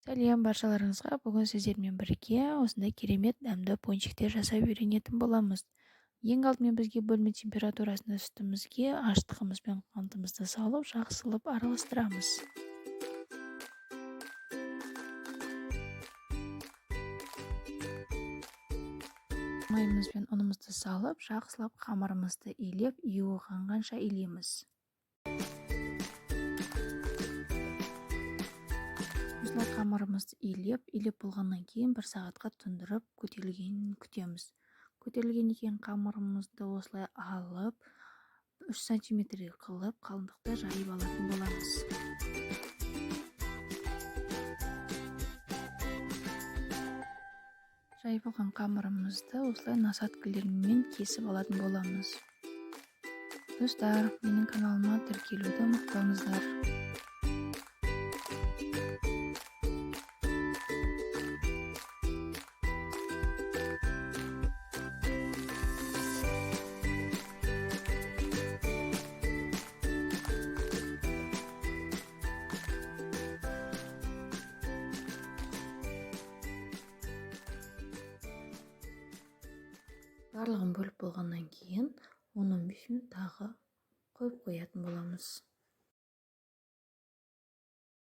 Сәлем баршаларыңызға. Бүгін сіздермен бірге осындай керемет дәмді пончиктер жасап үйренетін боламыз. Ең алдымен бізге бөлме температурасында сүтімізге аштығымыз бен қантымызды салып, жақсылап араластырамыз. Майымыз бен ұнымызды салып, жақсылап қамырымызды илеп, июі қанғанша илейміз. Осылай қамырымызды илеп болғаннан кейін 1 сағатқа тұндырып көтерілгенін күтеміз. Көтерілгеннен кейін қамырымызды осылай алып 3 сантиметрге қылып қалыңдықта жайып алатын боламыз. Жайып алған қамырымызды осылай насаткілермен кесіп алатын боламыз. Достар, менің каналыма тіркелуді ұмытпаңыздар. Барлығын бөліп болғаннан кейін 10-15 минут тағы қойып қоятын боламыз.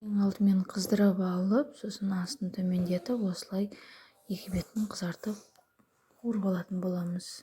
Ең алдымен қыздырып алып, сосын астын төмендетіп, осылай екі бетін қызартып қуырып алатын боламыз.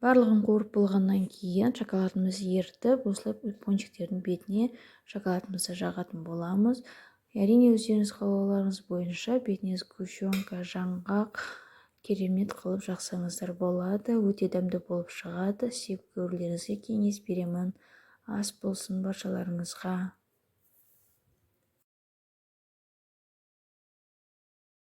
Барлығын қуырып болғаннан кейін шоколадымызды ерітіп, осылай пончиктердің бетіне шоколадымызды жағатын боламыз. Әрине өздеріңіз қалауларыңыз бойынша бетіне сгущенка, жаңғақ керемет қылып жақсаңыздар болады. Өте дәмді болып шығады. Сеп көрулеріңізге кеңес беремін. Ас болсын баршаларыңызға.